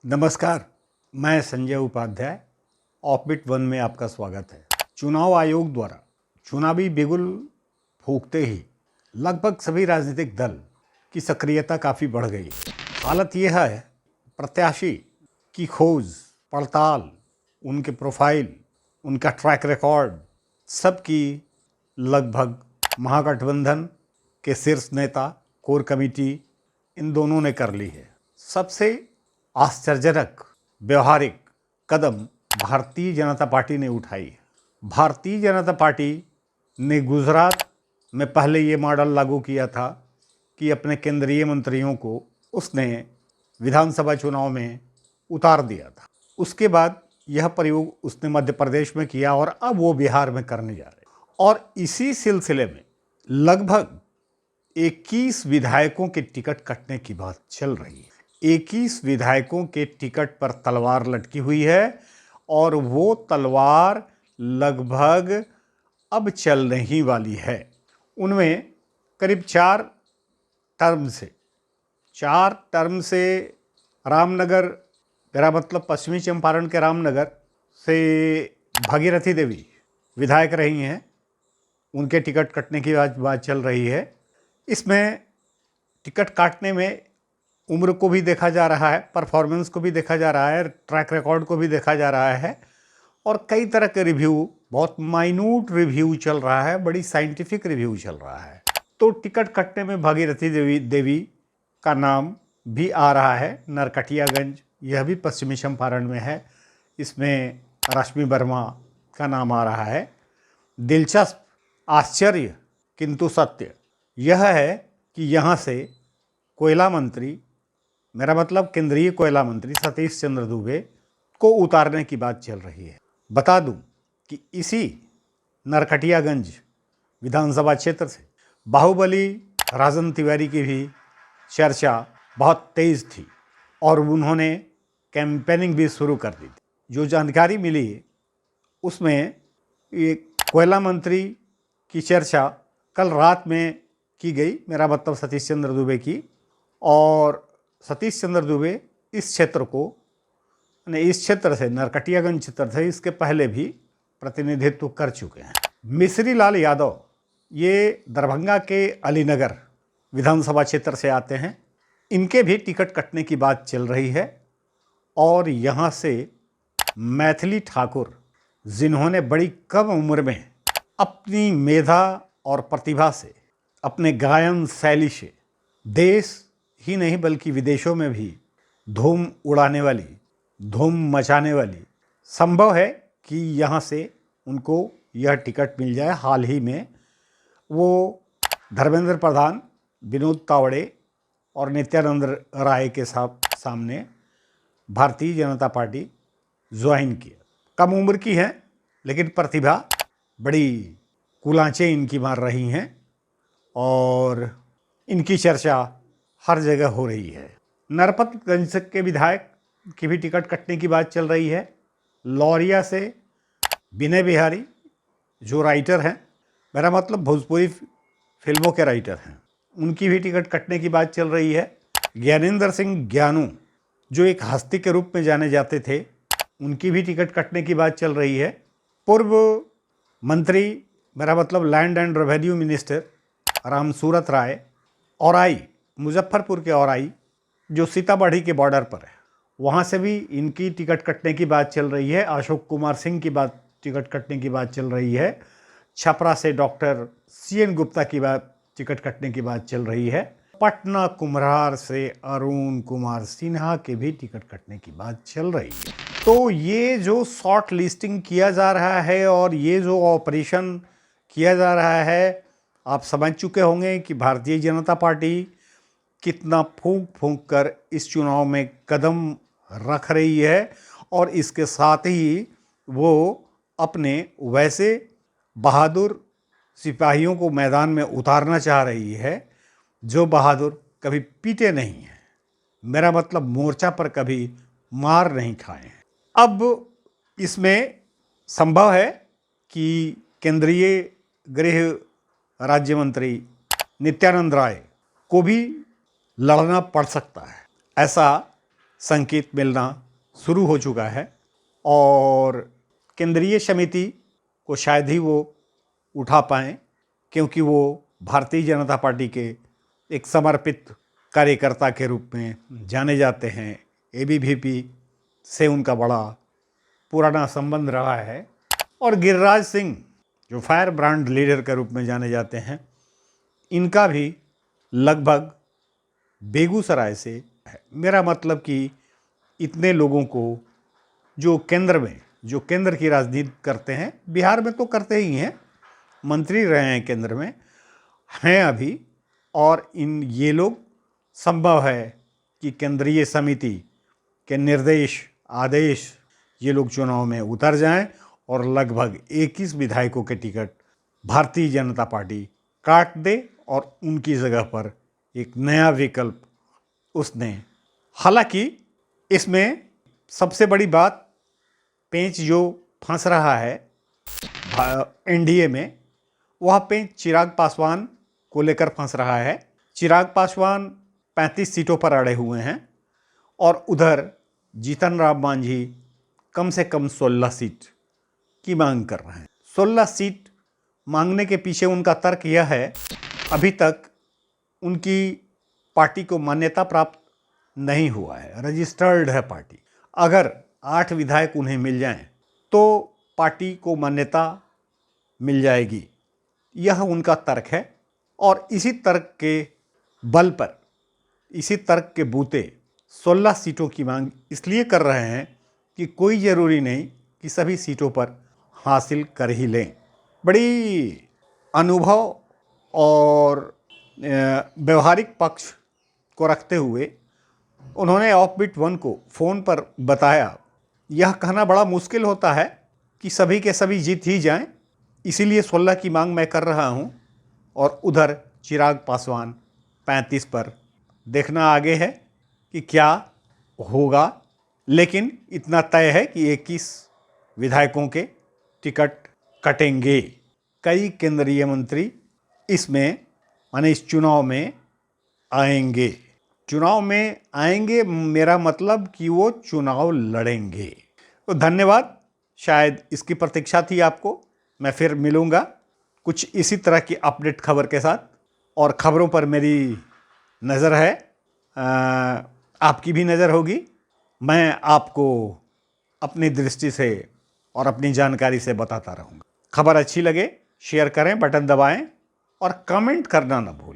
नमस्कार, मैं Sanjay Upadhyay. Offbeat one में आपका स्वागत है। चुनाव आयोग द्वारा चुनावी बिगुल फूंकते ही लगभग सभी राजनीतिक दल की सक्रियता काफ़ी बढ़ गई। हालत यह है, प्रत्याशी की खोज पड़ताल, उनके प्रोफाइल, उनका ट्रैक रिकॉर्ड, सबकी लगभग महागठबंधन के शीर्ष नेता, कोर कमेटी, इन दोनों ने कर ली है। सबसे आश्चर्यजनक व्यवहारिक कदम भारतीय जनता पार्टी ने उठाई है। भारतीय जनता पार्टी ने गुजरात में पहले ये मॉडल लागू किया था कि अपने केंद्रीय मंत्रियों को उसने विधानसभा चुनाव में उतार दिया था। उसके बाद यह प्रयोग उसने मध्य प्रदेश में किया और अब वो बिहार में करने जा रहे हैं। और इसी सिलसिले में लगभग 21 विधायकों के टिकट कटने की बात चल रही है। 21 विधायकों के टिकट पर तलवार लटकी हुई है और वो तलवार लगभग अब चलने ही वाली है। उनमें करीब 4 टर्म से रामनगर, मेरा मतलब पश्चिमी चंपारण के रामनगर से भागीरथी देवी विधायक रही हैं। उनके टिकट कटने की बात चल रही है। इसमें टिकट काटने में उम्र को भी देखा जा रहा है, परफॉर्मेंस को भी देखा जा रहा है, ट्रैक रिकॉर्ड को भी देखा जा रहा है और कई तरह के रिव्यू, बहुत माइन्यूट रिव्यू चल रहा है, बड़ी साइंटिफिक रिव्यू चल रहा है। तो टिकट कटने में भागीरथी देवी का नाम भी आ रहा है। नरकटियागंज, यह भी पश्चिमी चंपारण में है, इसमें रश्मि वर्मा का नाम आ रहा है। दिलचस्प, आश्चर्य किंतु सत्य यह है कि यहाँ से कोयला मंत्री, मेरा मतलब केंद्रीय कोयला मंत्री सतीश चंद्र दूबे को उतारने की बात चल रही है। बता दूं कि इसी नरकटियागंज विधानसभा क्षेत्र से बाहुबली राजन तिवारी की भी चर्चा बहुत तेज थी और उन्होंने कैंपेनिंग भी शुरू कर दी थी। जो जानकारी मिली उसमें ये कोयला मंत्री की चर्चा कल रात में की गई, मेरा मतलब सतीश चंद्र दूबे की। और सतीश चंद्र दूबे इस क्षेत्र को, इस क्षेत्र से, नरकटियागंज क्षेत्र से इसके पहले भी प्रतिनिधित्व कर चुके हैं। मिश्री लाल यादव ये दरभंगा के अलीनगर विधानसभा क्षेत्र से आते हैं। इनके भी टिकट कटने की बात चल रही है। और यहाँ से मैथिली ठाकुर, जिन्होंने बड़ी कम उम्र में अपनी मेधा और प्रतिभा से, अपने गायन शैली से देश ही नहीं बल्कि विदेशों में भी धूम उड़ाने वाली, धूम मचाने वाली, संभव है कि यहाँ से उनको यह टिकट मिल जाए। हाल ही में वो धर्मेंद्र प्रधान, विनोद तावड़े और नित्यानंद राय के सामने भारतीय जनता पार्टी ज्वाइन किया। कम उम्र की हैं लेकिन प्रतिभा, बड़ी कुलांचें इनकी मार रही हैं और इनकी चर्चा हर जगह हो रही है। नरपतगंज के विधायक की भी टिकट कटने की बात चल रही है। लौरिया से विनय बिहारी, जो राइटर हैं, मेरा मतलब भोजपुरी फिल्मों के राइटर हैं, उनकी भी टिकट कटने की बात चल रही है। ज्ञानेंद्र सिंह ज्ञानू, जो एक हस्ती के रूप में जाने जाते थे, उनकी भी टिकट कटने की बात चल रही है। पूर्व मंत्री, मेरा मतलब land and revenue minister Ramsurat Rai, Aurai, Muzaffarpur के औराई, जो सीतामढ़ी के बॉर्डर पर है, वहाँ से भी इनकी टिकट कटने की बात चल रही है। अशोक कुमार सिंह की टिकट कटने की बात चल रही है। छपरा से डॉक्टर CN गुप्ता की टिकट कटने की बात चल रही है। पटना कुम्हरार से अरुण कुमार सिन्हा के भी टिकट कटने की बात चल रही है। तो ये जो शॉर्ट लिस्टिंग किया जा रहा है और ये जो ऑपरेशन किया जा रहा है, आप समझ चुके होंगे कि भारतीय जनता पार्टी कितना फूंक फूंक कर इस चुनाव में कदम रख रही है और इसके साथ ही वो अपने वैसे बहादुर सिपाहियों को मैदान में उतारना चाह रही है जो बहादुर कभी पीटे नहीं हैं, मेरा मतलब मोर्चा पर कभी मार नहीं खाए हैं। अब इसमें संभव है कि केंद्रीय गृह राज्य मंत्री नित्यानंद राय को भी लड़ना पड़ सकता है। ऐसा संकेत मिलना शुरू हो चुका है और केंद्रीय समिति को शायद ही वो उठा पाएँ, क्योंकि वो भारतीय जनता पार्टी के एक समर्पित कार्यकर्ता के रूप में जाने जाते हैं। एबीवीपी से उनका बड़ा पुराना संबंध रहा है और गिरिराज सिंह जो फायर ब्रांड लीडर के रूप में जाने जाते हैं, इनका भी लगभग बेगूसराय से है। मेरा मतलब कि इतने लोगों को जो केंद्र की राजनीति करते हैं, बिहार में तो करते ही हैं, मंत्री रहे हैं केंद्र में, हैं अभी, और ये लोग संभव है कि केंद्रीय समिति के निर्देश आदेश ये लोग चुनाव में उतर जाएं और लगभग 21 विधायकों के टिकट भारतीय जनता पार्टी काट दे और उनकी जगह पर एक नया विकल्प उसने। हालांकि इसमें सबसे बड़ी बात, पेंच जो फंस रहा है एनडीए में, वह पेंच चिराग पासवान को लेकर फंस रहा है। चिराग पासवान 35 सीटों पर अड़े हुए हैं और उधर जीतन राम मांझी कम से कम 16 सीट की मांग कर रहे हैं। 16 सीट मांगने के पीछे उनका तर्क यह है, अभी तक उनकी पार्टी को मान्यता प्राप्त नहीं हुआ है, रजिस्टर्ड है पार्टी। अगर 8 विधायक उन्हें मिल जाएं तो पार्टी को मान्यता मिल जाएगी, यह उनका तर्क है। और इसी तर्क के बल पर, इसी तर्क के बूते 16 सीटों की मांग इसलिए कर रहे हैं कि कोई ज़रूरी नहीं कि सभी सीटों पर हासिल कर ही लें। बड़ी अनुभव और व्यवहारिक पक्ष को रखते हुए उन्होंने ऑफबीट 1 को फ़ोन पर बताया, यह कहना बड़ा मुश्किल होता है कि सभी के सभी जीत ही जाएं, इसीलिए 16 की मांग मैं कर रहा हूं। और उधर चिराग पासवान 35 पर, देखना आगे है कि क्या होगा, लेकिन इतना तय है कि 21 विधायकों के टिकट कटेंगे। कई केंद्रीय मंत्री इसमें, माने इस चुनाव में आएंगे। चुनाव में आएंगे मेरा मतलब कि वो चुनाव लड़ेंगे। तो धन्यवाद, शायद इसकी प्रतीक्षा थी आपको। मैं फिर मिलूँगा कुछ इसी तरह की अपडेट खबर के साथ, और खबरों पर मेरी नज़र है, आपकी भी नज़र होगी। मैं आपको अपनी दृष्टि से और अपनी जानकारी से बताता रहूँगा। खबर अच्छी लगे शेयर करें, बटन दबाएं और कमेंट करना ना भूलें।